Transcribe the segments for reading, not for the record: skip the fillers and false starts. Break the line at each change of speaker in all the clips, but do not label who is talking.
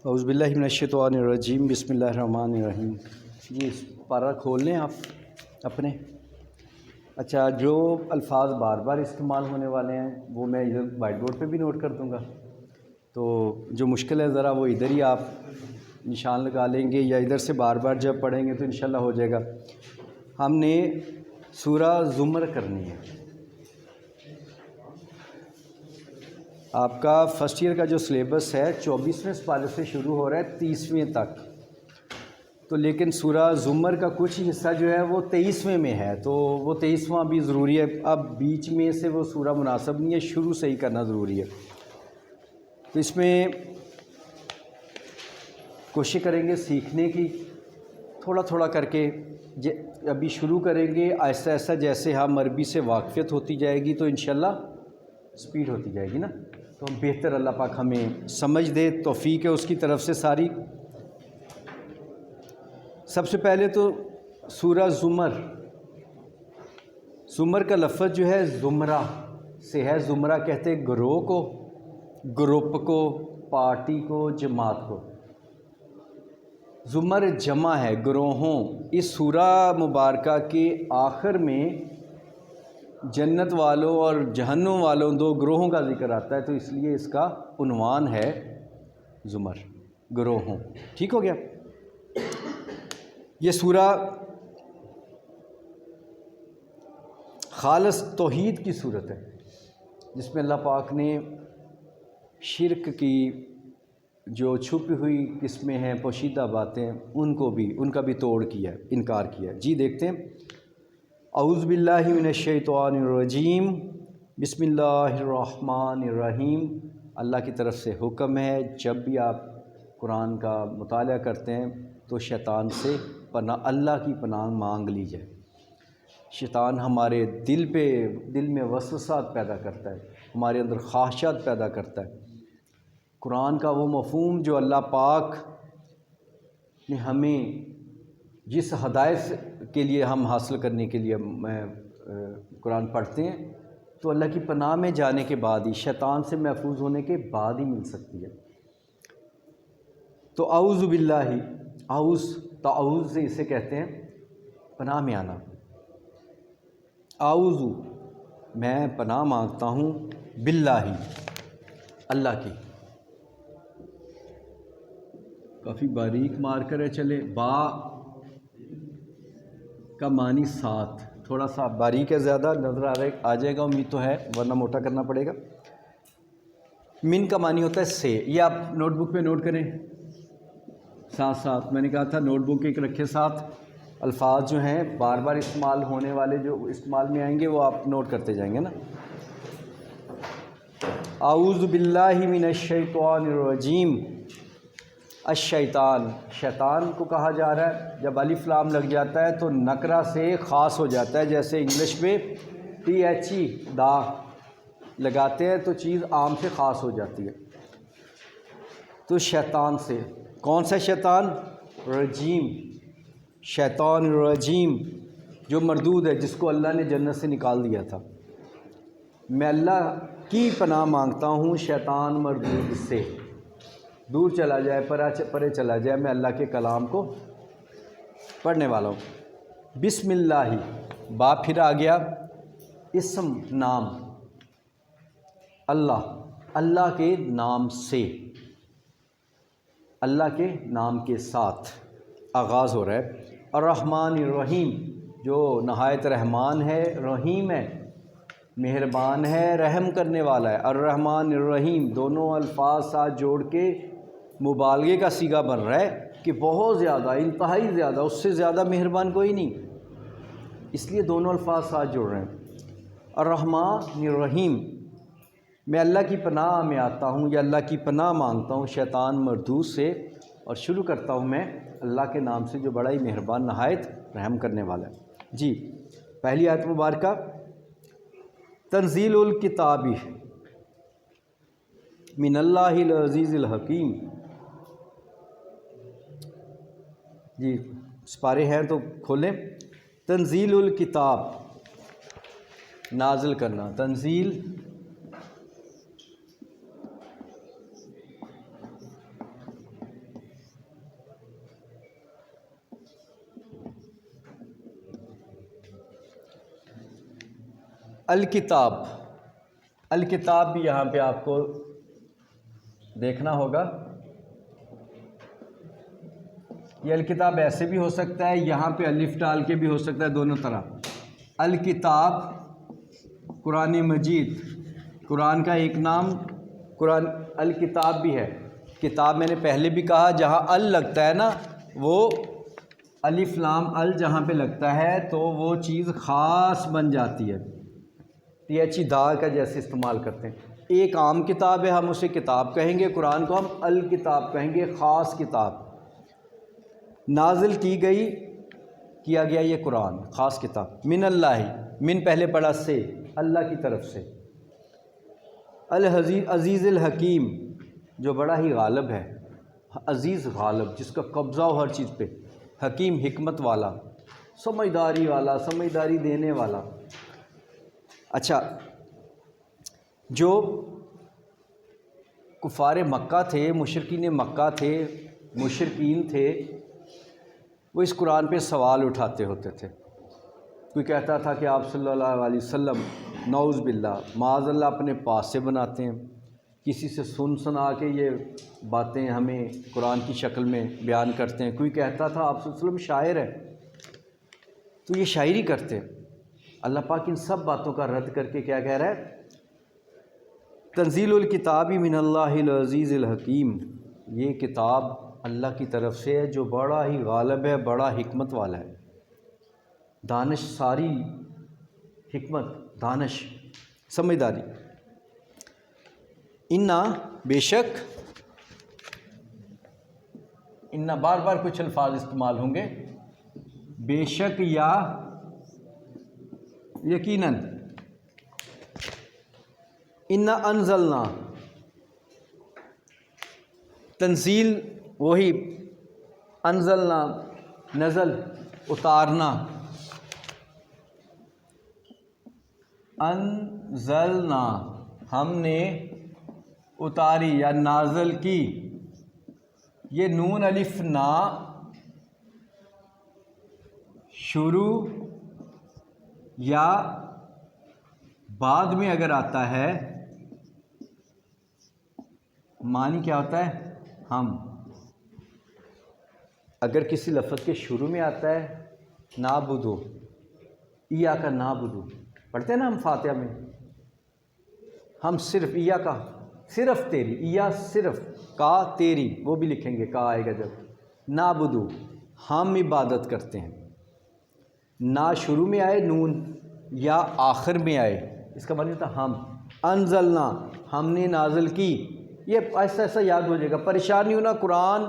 اعوذ باللہ من الشیطان الرجیم، بسم اللہ الرحمن الرحیم۔ جی پارہ کھول لیں آپ اپنے۔ اچھا، جو الفاظ بار بار استعمال ہونے والے ہیں وہ میں ادھر وائٹ بورڈ پہ بھی نوٹ کر دوں گا، تو جو مشکل ہے ذرا وہ ادھر ہی آپ نشان لگا لیں گے یا ادھر سے بار بار جب پڑھیں گے تو انشاءاللہ ہو جائے گا۔ ہم نے سورہ زمر کرنی ہے۔ آپ کا فرسٹ ایئر کا جو سلیبس ہے 24ویں سپارے سے شروع ہو رہا ہے 30ویں تک، تو لیکن سورہ زمر کا کچھ حصہ جو ہے وہ 23ویں میں ہے، تو وہ 23واں بھی ضروری ہے۔ اب بیچ میں سے وہ سورہ مناسب نہیں ہے، شروع سے ہی کرنا ضروری ہے۔ تو اس میں کوشش کریں گے سیکھنے کی، تھوڑا تھوڑا کر کے ابھی شروع کریں گے آہستہ آہستہ، جیسے ہم عربی سے واقفیت ہوتی جائے گی تو انشاءاللہ سپیڈ ہوتی جائے گی نا، تو بہتر اللہ پاک ہمیں سمجھ دے، توفیق ہے اس کی طرف سے ساری۔ سب سے پہلے تو سورہ زمر، زمر کا لفظ جو ہے زمرہ سے ہے۔ زمرہ کہتے ہیں گروہ کو، گروپ کو، پارٹی کو، جماعت کو۔ زمر جمع ہے گروہوں۔ اس سورہ مبارکہ کے آخر میں جنت والوں اور جہنم والوں دو گروہوں کا ذکر آتا ہے، تو اس لیے اس کا عنوان ہے زمر، گروہوں۔ ٹھیک ہو گیا؟ یہ سورہ خالص توحید کی صورت ہے، جس میں اللہ پاک نے شرک کی جو چھپی ہوئی قسمیں ہیں، پوشیدہ باتیں، ان کا بھی توڑ کیا ہے، انکار کیا ہے۔ جی دیکھتے ہیں۔ اعوذ باللہ من الشیطان الرجیم، بسم اللہ الرحمن الرحیم۔ اللہ کی طرف سے حکم ہے جب بھی آپ قرآن کا مطالعہ کرتے ہیں تو شیطان سے اللہ کی پناہ مانگ لی جائے۔ شیطان ہمارے دل میں وسوسات پیدا کرتا ہے، ہمارے اندر خواہشات پیدا کرتا ہے۔ قرآن کا وہ مفہوم جو اللہ پاک نے ہمیں جس ہدایت کے لیے ہم حاصل کرنے کے لیے قرآن پڑھتے ہیں، تو اللہ کی پناہ میں جانے کے بعد ہی، شیطان سے محفوظ ہونے کے بعد ہی مل سکتی ہے۔ تو اعوذ باللہ، تعوذ سے اسے کہتے ہیں پناہ میں آنا۔ اعوذ، میں پناہ مانگتا ہوں، باللہ، اللہ کی۔ کافی باریک مارکر ہے، چلے با کا معنی ساتھ، تھوڑا سا باریک ہے، زیادہ نظر آ جائے گا، امید تو ہے، ورنہ موٹا کرنا پڑے گا۔ من کا معنی ہوتا ہے سے، یہ آپ نوٹ بک پہ نوٹ کریں ساتھ ساتھ۔ میں نے کہا تھا نوٹ بک ایک رکھے ساتھ، الفاظ جو ہیں بار بار استعمال ہونے والے جو استعمال میں آئیں گے وہ آپ نوٹ کرتے جائیں گے نا۔ اعوذ باللہ من الشیطان الرجیم۔ الشیطان، شیطان کو کہا جا رہا ہے، جب الف لام لگ جاتا ہے تو نکرہ سے خاص ہو جاتا ہے، جیسے انگلش میں THE دا لگاتے ہیں تو چیز عام سے خاص ہو جاتی ہے۔ تو شیطان سے، کون سا شیطان؟ رجیم، شیطان رجیم، جو مردود ہے، جس کو اللہ نے جنت سے نکال دیا تھا۔ میں اللہ کی پناہ مانگتا ہوں شیطان مردود سے، دور چلا جائے، پرے چلا جائے، میں اللہ کے کلام کو پڑھنے والا ہوں۔ بسم اللہ، با پھر آ گیا اسم، نام، اللہ کے نام سے، اللہ کے نام کے ساتھ آغاز ہو رہا ہے۔ الرحمن الرحیم، جو نہایت رحمان ہے، رحیم ہے، مہربان ہے، رحم کرنے والا ہے۔ الرحمن الرحیم، دونوں الفاظ ساتھ جوڑ کے مبالغے کا صیغہ بن رہا ہے کہ بہت زیادہ، انتہائی زیادہ، اس سے زیادہ مہربان کوئی نہیں، اس لیے دونوں الفاظ ساتھ جوڑ رہے ہیں۔ الرحمن الرحیم، میں اللہ کی پناہ میں آتا ہوں یا اللہ کی پناہ مانگتا ہوں شیطان مردود سے، اور شروع کرتا ہوں میں اللہ کے نام سے جو بڑا ہی مہربان، نہایت رحم کرنے والا ہے۔ جی پہلی آیت مبارکہ، تنزیل الکتاب من اللہ العزیز الحکیم۔ جی سپارے ہیں تو کھولیں۔ تنزیل الکتاب، نازل کرنا، تنزیل الکتاب، الکتاب بھی یہاں پہ آپ کو دیکھنا ہوگا. یہ الکتاب ایسے بھی ہو سکتا ہے، یہاں پہ الف ڈال کے بھی ہو سکتا ہے، دونوں طرح. الکتاب قرآن مجید، قرآن کا ایک نام قرآن الکتاب بھی ہے. کتاب میں نے پہلے بھی کہا جہاں ال لگتا ہے نا، وہ الف لام ال جہاں پہ لگتا ہے تو وہ چیز خاص بن جاتی ہے. ٹی ایچ ای دا کا جیسے استعمال کرتے ہیں. ایک عام کتاب ہے، ہم اسے کتاب کہیں گے، قرآن کو ہم الکتاب کہیں گے، خاص کتاب. نازل کی گئی، کیا گیا یہ قرآن، خاص کتاب. من اللہ، من پہلے پڑھا سے، اللہ کی طرف سے. عزیز الحکیم، جو بڑا ہی غالب ہے. عزیز غالب، جس کا قبضہ ہو ہر چیز پہ. حکیم، حکمت والا، سمجھداری والا، سمجھداری دینے والا. اچھا، جو کفار مکہ تھے، مشرکین مکہ تھے، مشرکین تھے، وہ اس قرآن پہ سوال اٹھاتے ہوتے تھے. کوئی کہتا تھا کہ آپ صلی اللہ علیہ وسلم نعوذ باللہ معاذ اللہ اپنے پاس سے بناتے ہیں، کسی سے سنا کے یہ باتیں ہمیں قرآن کی شکل میں بیان کرتے ہیں. کوئی کہتا تھا آپ صلی اللہ علیہ وسلم شاعر ہے، تو یہ شاعری کرتے ہیں. اللہ پاک ان سب باتوں کا رد کر کے کیا کہہ رہا ہے؟ تنزیل الکتاب من اللہ العزیز الحکیم. یہ کتاب اللہ کی طرف سے ہے جو بڑا ہی غالب ہے، بڑا حکمت والا ہے. دانش، ساری حکمت، دانش، سمجھداری. انا، بے شک، انا بار بار کچھ الفاظ استعمال ہوں گے. بے شک یا یقیناً. انا انزلنا، تنزیل وہی، انزلنا نزل، اتارنا. انزلنا، ہم نے اتاری یا نازل کی. یہ نون الف نا شروع یا بعد میں اگر آتا ہے، معنی کیا ہوتا ہے؟ ہم. اگر کسی لفظ کے شروع میں آتا ہے نعبدو، ایاک نعبدو، پڑھتے ہیں نا ہم فاتحہ میں، ہم صرف ایاک، صرف تیری، ایا صرف، کا تیری، وہ بھی لکھیں گے، کا آئے گا جب. نعبدو، ہم عبادت کرتے ہیں. نہ شروع میں آئے نون یا آخر میں آئے، اس کا مطلب تھا ہم. انزلنا، ہم نے نازل کی. یہ ایسا ایسا یاد ہو جائے گا. پریشان نہیں ہونا، قرآن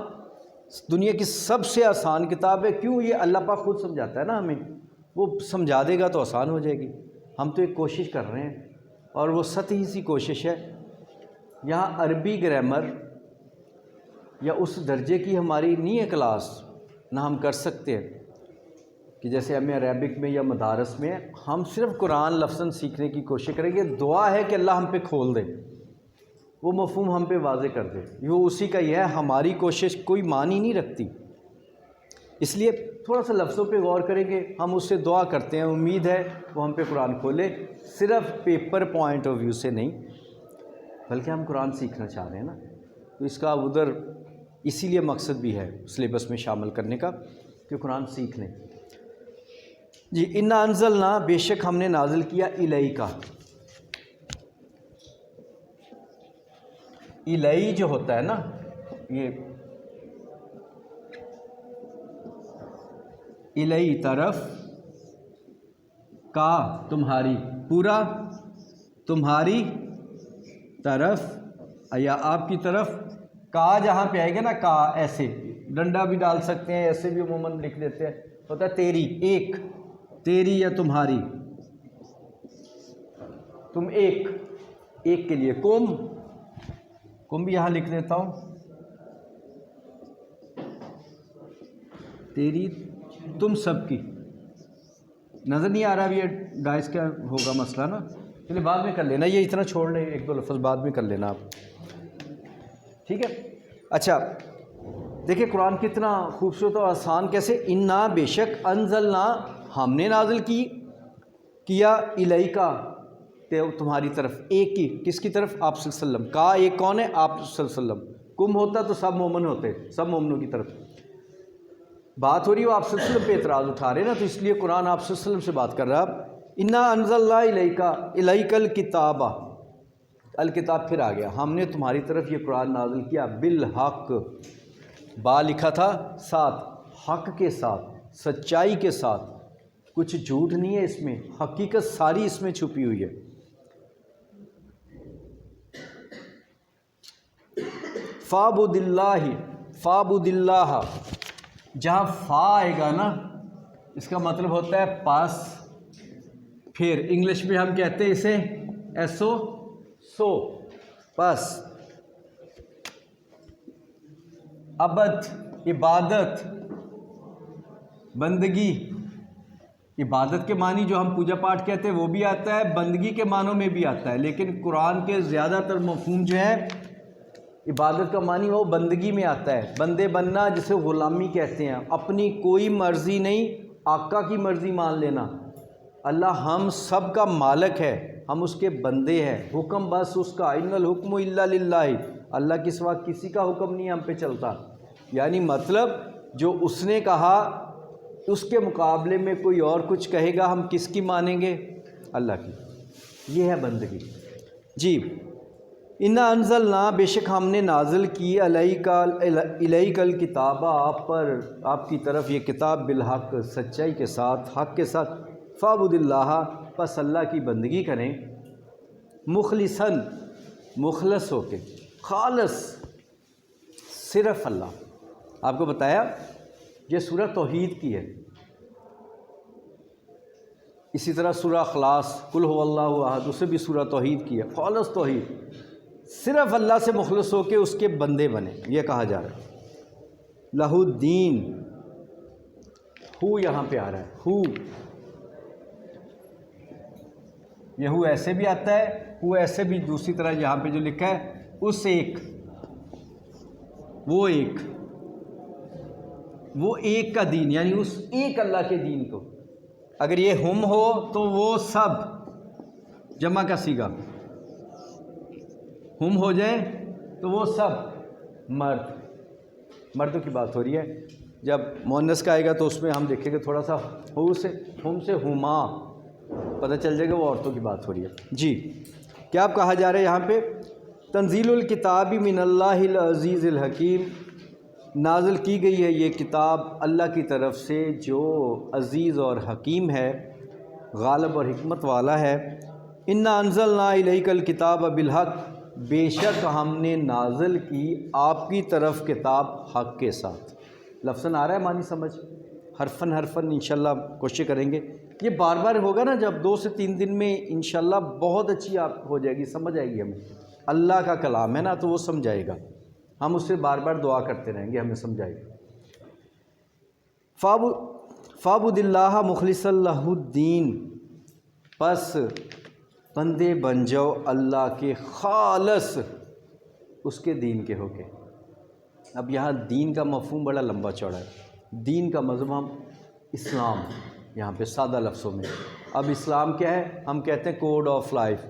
دنیا کی سب سے آسان کتاب ہے. کیوں؟ یہ اللہ پاک خود سمجھاتا ہے نا ہمیں، وہ سمجھا دے گا تو آسان ہو جائے گی. ہم تو ایک کوشش کر رہے ہیں، اور وہ سطحی سی کوشش ہے. یہاں عربی گرامر یا اس درجے کی ہماری نہیں ہے کلاس، نہ ہم کر سکتے ہیں کہ جیسے ہمیں عربک میں یا مدارس میں. ہم صرف قرآن لفظاً سیکھنے کی کوشش کریں گے. دعا ہے کہ اللہ ہم پہ کھول دے، وہ مفہوم ہم پہ واضح کر دے. وہ اسی کا یہ ہے، ہماری کوشش کوئی معنی نہیں رکھتی. اس لیے تھوڑا سا لفظوں پہ غور کریں گے. ہم اس سے دعا کرتے ہیں، امید ہے وہ ہم پہ قرآن کھولے، صرف پیپر پوائنٹ آف ویو سے نہیں، بلکہ ہم قرآن سیکھنا چاہ رہے ہیں نا. تو اس کا ادھر اسی لیے مقصد بھی ہے سلیبس میں شامل کرنے کا کہ قرآن سیکھ لیں. جی، انا انزلنا، بے شک ہم نے نازل کیا. الیکا، الی جو ہوتا ہے نا، یہ الی طرف، کا تمہاری، پورا تمہاری طرف یا آپ کی طرف. کا جہاں پہ آئے گا نا، کا ایسے ڈنڈا بھی ڈال سکتے ہیں، ایسے بھی عموماً لکھ دیتے ہیں. ہوتا ہے تیری، ایک، تیری یا تمہاری، تم ایک، ایک کے لیے. کم بھی یہاں لکھ دیتا ہوں، تیری، تم سب کی. نظر نہیں آ رہا اب یہ ڈائس کا ہوگا مسئلہ نا، چلیے بعد میں کر لینا، یہ اتنا چھوڑ لیں، ایک دو لفظ بعد میں کر لینا آپ، ٹھیک ہے. اچھا دیکھیں قرآن کتنا خوبصورت اور آسان کیسے. انا، بے شک، انزلنا، ہم نے نازل کیا. الیکا، کہ تمہاری طرف ایک ہی، کس کی طرف؟ آپ صلی اللہ علیہ وسلم کا ایک کون ہے؟ آپ صلی اللہ علیہ وسلم۔ کم ہوتا تو سب مومن ہوتے، سب مومنوں کی طرف بات ہو رہی ہے، وہ آپ صلی اللہ علیہ وسلم پہ اعتراض اٹھا رہے ہیں نا، تو اس لیے قرآن آپ صلی اللہ علیہ وسلم سے بات کر رہا ہے۔ انا انزلنا الیک الکتاب، الکتاب پھر آ گیا، ہم نے تمہاری طرف یہ قرآن نازل کیا بالحق، با لکھا تھا ساتھ، حق کے ساتھ، سچائی کے ساتھ، کچھ جھوٹ نہیں ہے اس میں، حقیقت ساری اس میں چھپی ہوئی ہے۔ فاعبد اللہ، فاعبد اللہ، جہاں فا آئے گا نا اس کا مطلب ہوتا ہے پاس، پھر انگلش میں ہم کہتے ہیں اسے ایسو، سو، پس، عبد عبادت، بندگی، عبادت کے معنی جو ہم پوجا پاٹ کہتے ہیں وہ بھی آتا ہے، بندگی کے معنوں میں بھی آتا ہے، لیکن قرآن کے زیادہ تر مفہوم جو ہے عبادت کا معنی وہ بندگی میں آتا ہے، بندے بننا جسے غلامی کہتے ہیں، اپنی کوئی مرضی نہیں، آقا کی مرضی مان لینا۔ اللہ ہم سب کا مالک ہے، ہم اس کے بندے ہیں، حکم بس اس کا، ان الحکم الا للہ، اللہ کے سوا کسی کا حکم نہیں ہم پہ چلتا، یعنی مطلب جو اس نے کہا اس کے مقابلے میں کوئی اور کچھ کہے گا ہم کس کی مانیں گے؟ اللہ کی۔ یہ ہے بندگی جی۔ انا انزلنا، بے شک ہم نے نازل کی، الیک الکتاب، آپ پر، آپ کی طرف یہ کتاب بالحق، سچائی کے ساتھ، حق کے ساتھ، فاعبد اللہ، پس اللہ کی بندگی کریں، مخلصاً، مخلص ہو کے، خالص، صرف اللہ۔ آپ کو بتایا یہ سورہ توحید کی ہے، اسی طرح سورہ اخلاص، قل هو اللہ احد، اسے بھی سورہ توحید کی ہے، خالص توحید، صرف اللہ سے مخلص ہو کے اس کے بندے بنے، یہ کہا جا رہا ہے۔ لہو الدین، ہو یہاں پہ آ رہا ہے، ہو، یہ ہو ایسے بھی آتا ہے، ہو ایسے بھی، دوسری طرح یہاں پہ جو لکھا ہے اس ایک، وہ ایک، وہ ایک کا دین، یعنی اس ایک اللہ کے دین کو، اگر یہ ہم ہو تو وہ سب، جمع کا صیغہ، ہم ہو جائے تو وہ سب، مرد، مردوں کی بات ہو رہی ہے، جب مؤنث کا آئے گا تو اس میں ہم دیکھیں گے تھوڑا سا ہو سے، ہم سے ہما، پتہ چل جائے گا وہ عورتوں کی بات ہو رہی ہے جی۔ کیا کہا جا رہا ہے یہاں پہ؟ تنزیل الکتاب من اللہ العزیز الحکیم، نازل کی گئی ہے یہ کتاب اللہ کی طرف سے جو عزیز اور حکیم ہے، غالب اور حکمت والا ہے۔ انا انزلنا الیک الکتاب بالحق، بے شک ہم نے نازل کی آپ کی طرف کتاب حق کے ساتھ۔ لفظاً آ رہا ہے معنی سمجھ، حرفاً حرفاً انشاءاللہ کوشش کریں گے، یہ بار بار ہوگا نا، جب 2 سے 3 دن میں انشاءاللہ بہت اچھی آپ ہو جائے گی، سمجھ آئے گی ہمیں، اللہ کا کلام ہے نا تو وہ سمجھائے گا، ہم اس سے بار بار دعا کرتے رہیں گے، ہمیں سمجھائے گا۔ فاعبد اللہ مخلصا لہ الدین، پس بندے بن جاؤ اللہ کے خالص، اس کے دین کے ہو کے۔ اب یہاں دین کا مفہوم بڑا لمبا چوڑا ہے، دین کا مضمون اسلام، یہاں پہ سادہ لفظوں میں۔ اب اسلام کیا ہے؟ ہم کہتے ہیں کوڈ آف لائف،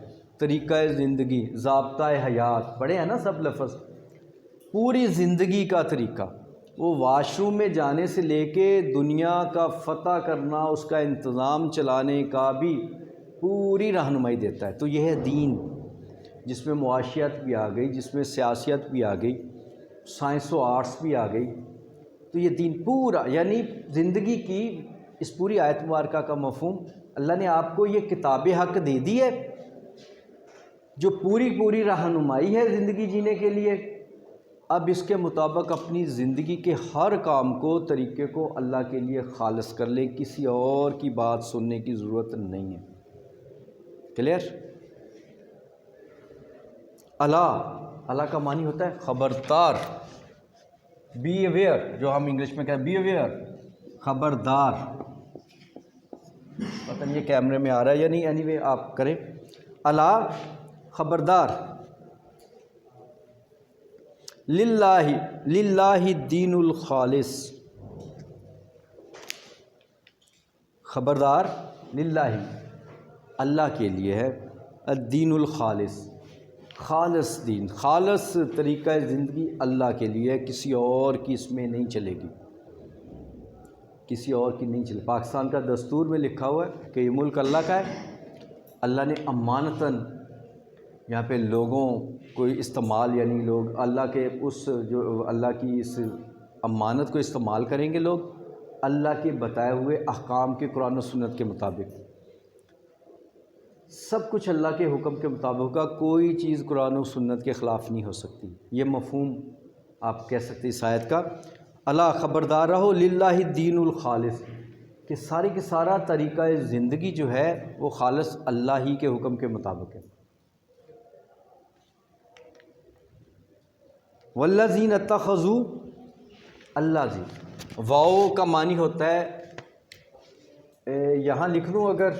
طریقہ زندگی، ضابطہ حیات، پڑھے ہیں نا سب لفظ، پوری زندگی کا طریقہ، وہ واش روم میں جانے سے لے کے دنیا کا فتح کرنا، اس کا انتظام چلانے کا بھی پوری رہنمائی دیتا ہے۔ تو یہ ہے دین، جس میں معاشیات بھی آ گئی، جس میں سیاسیت بھی آ گئی، سائنس و آرٹس بھی آ گئی، تو یہ دین پورا، یعنی زندگی کی اس پوری آیت مبارکہ کا مفہوم، اللہ نے آپ کو یہ کتاب حق دے دی ہے جو پوری رہنمائی ہے زندگی جینے کے لیے۔ اب اس کے مطابق اپنی زندگی کے ہر کام کو، طریقے کو اللہ کے لیے خالص کر لیں، کسی اور کی بات سننے کی ضرورت نہیں ہے۔ کلیئر؟ اللہ کا معنی ہوتا ہے خبردار، بی اویئر، جو ہم انگلش میں کہتے ہیں بی اویئر، خبردار۔ پتہ نہیں یہ کیمرے میں آ رہا ہے یا نہیں، اینی وے آپ کریں، اللہ خبردار، للہ الدین الخالص، خبردار للہ، اللہ کے لیے ہے الدین الخالص، خالص دین، خالص طریقہ زندگی اللہ کے لیے، کسی اور کی اس میں نہیں چلے گی، کسی اور کی نہیں چلے۔ پاکستان کا دستور میں لکھا ہوا ہے کہ یہ ملک اللہ کا ہے، اللہ نے امانتاً یہاں پہ لوگوں کو استعمال، یعنی لوگ اللہ کے اس جو اللہ کی اس امانت کو استعمال کریں گے، لوگ اللہ کے بتائے ہوئے احکام کے قرآن و سنت کے مطابق، سب کچھ اللہ کے حکم کے مطابق کا، کوئی چیز قرآن و سنت کے خلاف نہیں ہو سکتی۔ یہ مفہوم آپ کہہ سکتے اس آیت کا۔ اللہ خبردار رہو، للہ الدین الخالص، کہ سارے کے سارا طریقہ زندگی جو ہے وہ خالص اللہ ہی کے حکم کے مطابق ہے۔ والذین اتخذوا، اللہ جی واؤ کا معنی ہوتا ہے، یہاں لکھ لوں اگر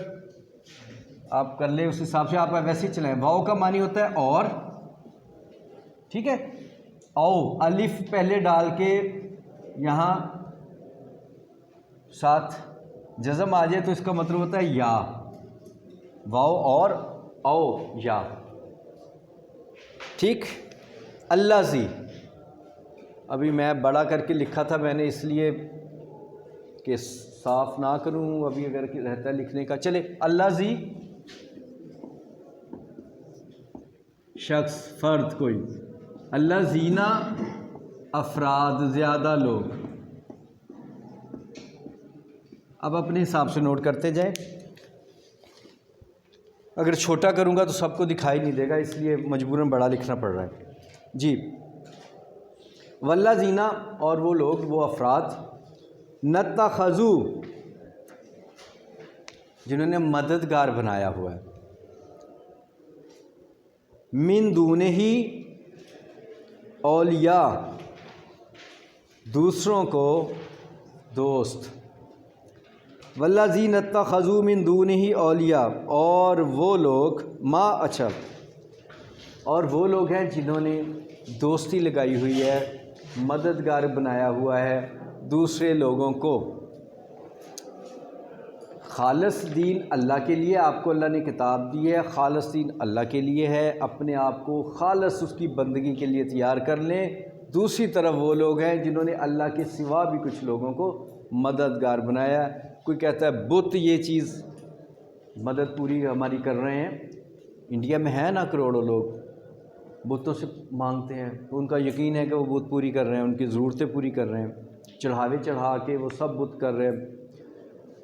آپ کر لیں اس حساب سے، آپ ویسے ہی چلائیں۔ واؤ کا معنی ہوتا ہے اور، ٹھیک ہے، او الف پہلے ڈال کے یہاں ساتھ جزم آ جائے تو اس کا مطلب ہوتا ہے یا، واؤ اور او یا، ٹھیک۔ اللہ زی، ابھی میں بڑا کر کے لکھا تھا میں نے، اس لیے کہ صاف نہ کروں، ابھی اگر رہتا ہے لکھنے کا، چلے۔ اللہ زی شخص، فرد کوئی، اللہ زینا افراد زیادہ لوگ۔ اب اپنے حساب سے نوٹ کرتے جائیں، اگر چھوٹا کروں گا تو سب کو دکھائی نہیں دے گا، اس لیے مجبوراً بڑا لکھنا پڑ رہا ہے جی۔ والذین، اور وہ لوگ، وہ افراد، نتخذوا، جنہوں نے مددگار بنایا ہوا ہے، من دونہ، اولیاء، دوسروں کو دوست، والذین اتخذوا من دونہ اولیاء، اور وہ لوگ، اور وہ لوگ ہیں جنہوں نے دوستی لگائی ہوئی ہے، مددگار بنایا ہوا ہے دوسرے لوگوں کو۔ خالص دین اللہ کے لیے، آپ کو اللہ نے کتاب دی ہے، خالص دین اللہ کے لیے ہے، اپنے آپ کو خالص اس کی بندگی کے لیے تیار کر لیں۔ دوسری طرف وہ لوگ ہیں جنہوں نے اللہ کے سوا بھی کچھ لوگوں کو مددگار بنایا۔ کوئی کہتا ہے بت یہ چیز مدد پوری ہماری کر رہے ہیں، انڈیا میں ہے نا کروڑوں لوگ بتوں سے مانگتے ہیں، تو ان کا یقین ہے کہ وہ بت پوری کر رہے ہیں، ان کی ضرورتیں پوری کر رہے ہیں، چڑھاوے چڑھا کے وہ سب بت کر رہے ہیں۔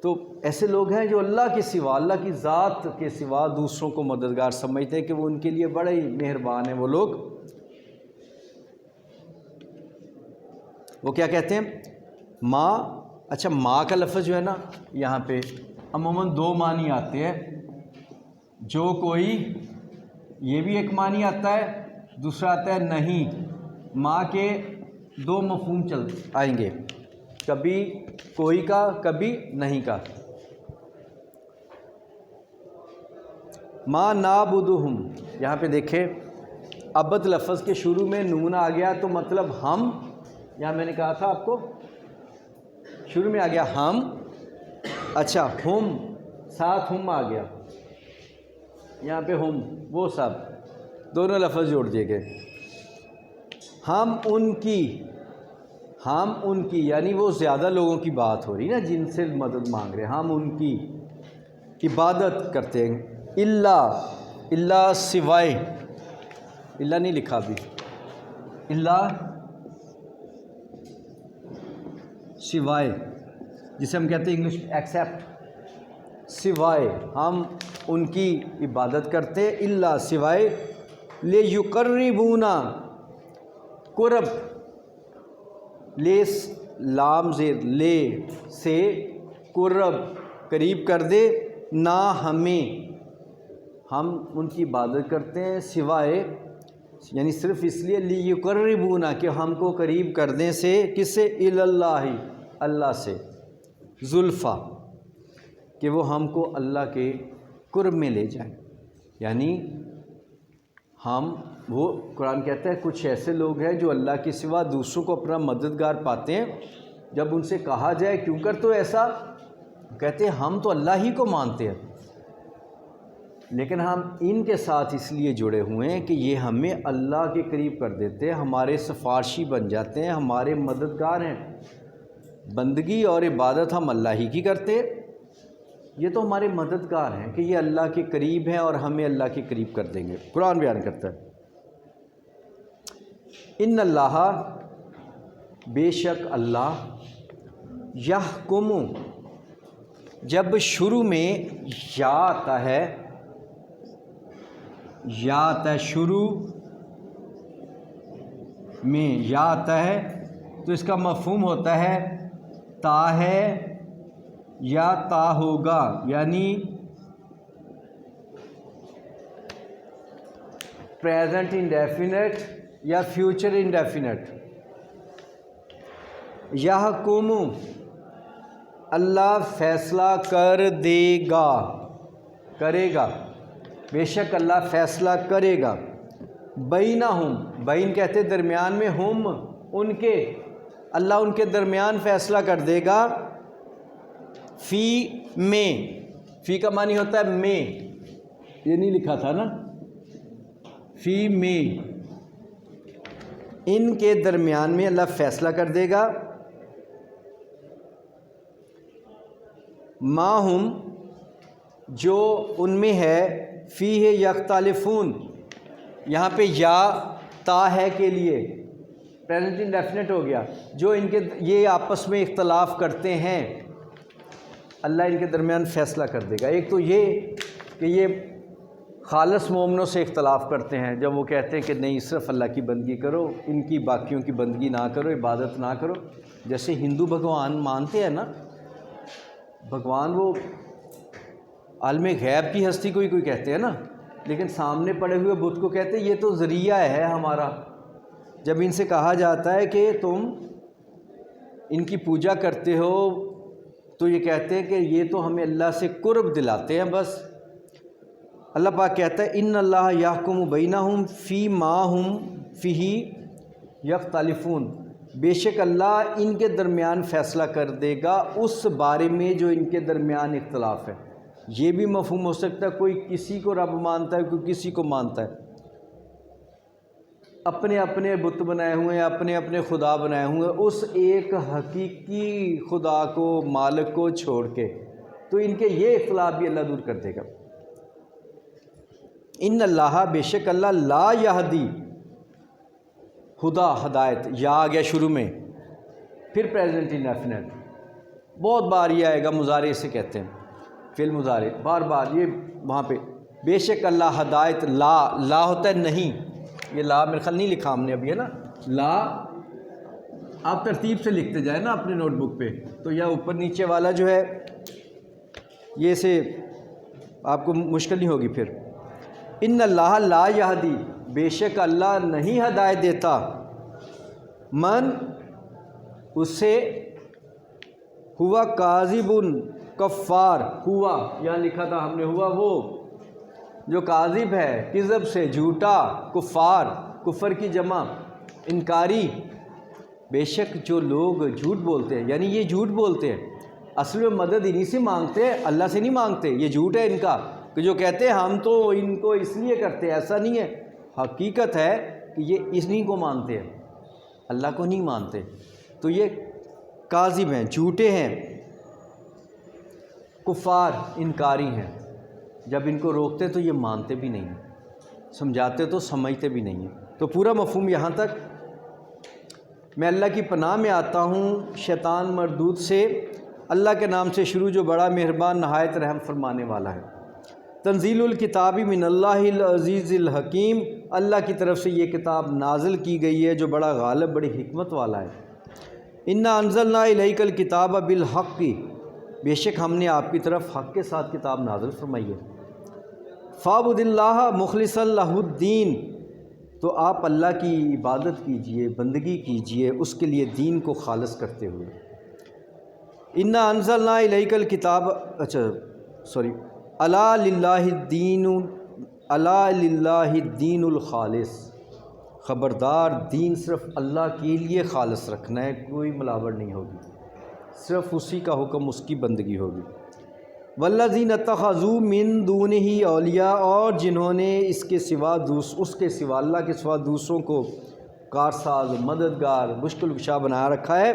تو ایسے لوگ ہیں جو اللہ کے سوا، اللہ کی ذات کے سوا دوسروں کو مددگار سمجھتے ہیں کہ وہ ان کے لیے بڑے ہی مہربان ہیں وہ لوگ۔ وہ کیا کہتے ہیں؟ ماں، اچھا ماں کا لفظ جو ہے نا یہاں پہ عموماً دو معنی آتے ہیں، جو کوئی، یہ بھی ایک معنی آتا ہے، دوسرا آتا ہے نہیں۔ ماں کے دو مفہوم آئیں گے، کبھی کوئی کا، کبھی نہیں کا۔ ما نعبدہم، یہاں پہ دیکھیں عبد لفظ کے شروع میں نون آ گیا تو مطلب ہم، یہاں میں نے کہا تھا آپ کو شروع میں آ گیا ہم، اچھا ہم، ساتھ ہم آ گیا، یہاں پہ ہم وہ سب، دونوں لفظ جوڑ دیے گئے۔ ہم ان کی یعنی وہ زیادہ لوگوں کی بات ہو رہی نا جن سے مدد مانگ رہے ہیں، ہم ان کی عبادت کرتے ہیں۔ اللہ سوائے، اللہ نہیں لکھا ابھی، اللہ سوائے، جسے ہم کہتے ہیں انگلش ایکسیپٹ، سوائے، ہم ان کی عبادت کرتے، اللہ سوائے، لیقربونا، قرب، لے لام زیر، لے سے قرب، قریب کر دے، نہ ہمیں، ہم ان کی عبادت کرتے ہیں سوائے، یعنی صرف اس لیے لیقربونا کہ ہم کو قریب کر دیں سے، کس سے؟ اللہ، اللہ سے، زلفیٰ، کہ وہ ہم کو اللہ کے قرب میں لے جائیں، یعنی ہم، وہ قرآن کہتا ہے کچھ ایسے لوگ ہیں جو اللہ کے سوا دوسروں کو اپنا مددگار پاتے ہیں، جب ان سے کہا جائے کیوں کر تو ایسا، کہتے ہیں ہم تو اللہ ہی کو مانتے ہیں، لیکن ہم ان کے ساتھ اس لیے جڑے ہوئے ہیں کہ یہ ہمیں اللہ کے قریب کر دیتے ہیں، ہمارے سفارشی بن جاتے ہیں، ہمارے مددگار ہیں۔ بندگی اور عبادت ہم اللہ ہی کی کرتے، یہ تو ہمارے مددگار ہیں کہ یہ اللہ کے قریب ہیں اور ہمیں اللہ کے قریب کر دیں گے۔ قرآن بیان کرتا ہے ان اللہ، بے شک اللہ، یحکم، جب شروع میں یا آتا ہے، یا آتا ہے شروع میں یا آتا ہے تو اس کا مفہوم ہوتا ہے تا ہے یا تا ہوگا، یعنی پریزنٹ انڈیفینٹ یا فیوچر انڈیفینٹ۔ یحکم، اللہ فیصلہ کر دے گا، کرے گا، بے شک اللہ فیصلہ کرے گا۔ بینہم، بین کہتے درمیان میں، ہم ان کے، اللہ ان کے درمیان فیصلہ کر دے گا۔ فی میں، فی کا معنی ہوتا ہے میں، یہ نہیں لکھا تھا نا، فی میں، ان کے درمیان میں اللہ فیصلہ کر دے گا۔ ما ہم، جو ان میں ہے، فیہ یختلفون، یہاں پہ یا تا ہے کے لیے پریزنٹ انڈیفینٹ ہو گیا، جو ان کے یہ آپس میں اختلاف کرتے ہیں، اللہ ان کے درمیان فیصلہ کر دے گا۔ ایک تو یہ کہ یہ خالص مومنوں سے اختلاف کرتے ہیں، جب وہ کہتے ہیں کہ نہیں صرف اللہ کی بندگی کرو، ان کی باقیوں کی بندگی نہ کرو، عبادت نہ کرو۔ جیسے ہندو بھگوان مانتے ہیں نا، بھگوان وہ عالم غیب کی ہستی کو ہی کوئی کہتے ہیں نا، لیکن سامنے پڑے ہوئے بت کو کہتے ہیں یہ تو ذریعہ ہے ہمارا۔ جب ان سے کہا جاتا ہے کہ تم ان کی پوجا کرتے ہو تو یہ کہتے ہیں کہ یہ تو ہمیں اللہ سے قرب دلاتے ہیں بس۔ اللہ پاک کہتا ہے ان اللہ یحکم بینہم فی ما ہم فیہ یختلفون، بے شک اللہ ان کے درمیان فیصلہ کر دے گا اس بارے میں جو ان کے درمیان اختلاف ہے۔ یہ بھی مفہوم ہو سکتا ہے کوئی کسی کو رب مانتا ہے، کوئی کسی کو مانتا ہے، اپنے اپنے بت بنائے ہوئے ہیں، اپنے اپنے خدا بنائے ہوئے ہیں، اس ایک حقیقی خدا کو، مالک کو چھوڑ کے، تو ان کے یہ اختلاف بھی اللہ دور کر دے گا۔ ان اللہ، بے شک اللہ، لا یہدی، ہدا ہدایت، یا آ گیا شروع میں، پھر پریزنٹ انڈیفینٹ، بہت بار یہ آئے گا، مضارع سے کہتے ہیں، فعل مضارع، بار بار یہ وہاں پہ بے شک اللہ ہدایت، لا، لا ہوتا ہے نہیں، یہ لا میرے خیال نہیں لکھا ہم نے ابھی، ہے نا، لا آپ ترتیب سے لکھتے جائیں نا اپنے نوٹ بک پہ، تو یا اوپر نیچے والا جو ہے یہ سے آپ کو مشکل نہیں ہوگی پھر۔ ان اللہ لا یہدی، بے شک اللہ نہیں ہدایت دیتا، من اسے، ہوا کاذب کفار، ہوا یہاں لکھا تھا ہم نے، ہوا وہ جو کاذب ہے، کذب سے، جھوٹا، کفار، کفر کی جمع، انکاری، بے شک جو لوگ جھوٹ بولتے ہیں، یعنی یہ جھوٹ بولتے ہیں، اصل میں مدد انہی سے مانگتے ہیں، اللہ سے نہیں مانگتے، یہ جھوٹ ہے ان کا کہ جو کہتے ہیں ہم تو ان کو اس لیے کرتے ہیں، ایسا نہیں ہے، حقیقت ہے کہ یہ انہی کو مانتے ہیں، اللہ کو نہیں مانتے، تو یہ کاذب ہیں، جھوٹے ہیں، کفار، انکاری ہیں، جب ان کو روکتے تو یہ مانتے بھی نہیں ہیں، سمجھاتے تو سمجھتے بھی نہیں ہیں۔ تو پورا مفہوم یہاں تک۔ میں اللہ کی پناہ میں آتا ہوں شیطان مردود سے، اللہ کے نام سے شروع جو بڑا مہربان نہایت رحم فرمانے والا ہے۔ تنزیل الکتاب من اللہ العزیز الحکیم، اللہ کی طرف سے یہ کتاب نازل کی گئی ہے جو بڑا غالب، بڑی حکمت والا ہے۔ انا انزلنا الیک الکتاب بالحق، بے شک ہم نے آپ کی طرف حق کے ساتھ کتاب نازل فرمائی ہے۔ فاعبد اللہ مخلصا لہ الدین، تو آپ اللہ کی عبادت کیجئے، بندگی کیجئے اس کے لیے دین کو خالص کرتے ہوئے۔ انا انزلنا الیک الکتاب، الا للہ الدین، الا للہ الدین الخالص، خبردار دین صرف اللہ کے لیے خالص رکھنا ہے، کوئی ملاوٹ نہیں ہوگی، صرف اسی کا حکم، اس کی بندگی ہوگی۔ والذین اتخذوا من دونہ اولیاء، اور جنہوں نے اس کے سوا اللہ کے سوا دوسروں کو کارساز، مددگار، مشکل کشا بنا رکھا ہے،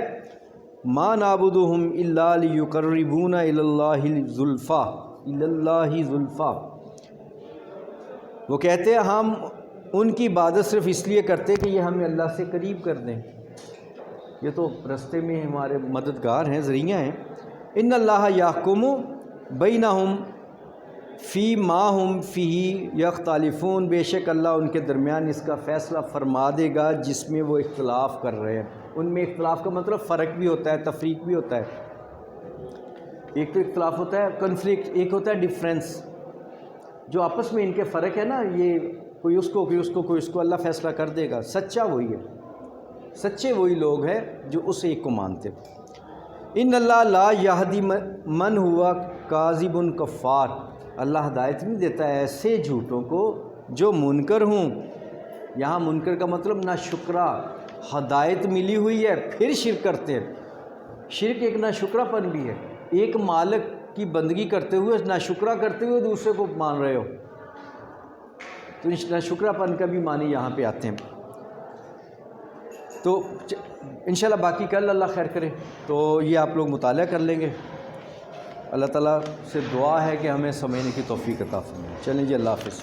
ما نعبدہم الا لیقربونا الی اللہ زلفیٰ، وہ کہتے ہیں ہم ان کی عبادت صرف اس لیے کرتے کہ یہ ہمیں اللہ سے قریب کر دیں، یہ تو رستے میں ہمارے مددگار ہیں، ذریعہ ہیں۔ ان اللہ یحکم بینہم فی ما ہم فیہ یختلفون، بے شک اللہ ان کے درمیان اس کا فیصلہ فرما دے گا جس میں وہ اختلاف کر رہے ہیں۔ ان میں اختلاف کا مطلب فرق بھی ہوتا ہے، تفریق بھی ہوتا ہے۔ ایک تو اختلاف ہوتا ہے کنفلکٹ، ایک ہوتا ہے ڈیفرنس، جو آپس میں ان کے فرق ہے نا، یہ کوئی اس کو کوئی اس کو کوئی اس کو، اللہ فیصلہ کر دے گا۔ سچا وہی ہے، سچے وہی لوگ ہیں جو اس ایک کو مانتے۔ ان اللہ لا یہدی من ہوا کاذب کفار، اللہ ہدایت نہیں دیتا ہے ایسے جھوٹوں کو جو منکر ہوں۔ یہاں منکر کا مطلب ناشکرا، ہدایت ملی ہوئی ہے پھر شرک کرتے ہیں۔ شرک ایک ناشکرا پن بھی ہے، ایک مالک کی بندگی کرتے ہوئے ناشکرا کرتے ہوئے دوسرے کو مان رہے ہو، تو ناشکرا پن کا بھی معنی یہاں پہ آتے ہیں۔ تو انشاءاللہ باقی کل اللہ خیر کرے تو یہ آپ لوگ مطالعہ کر لیں گے۔ اللہ تعالیٰ سے دعا ہے کہ ہمیں سمجھنے کی توفیق عطا فرمائے۔ چلیں جی، اللہ حافظ۔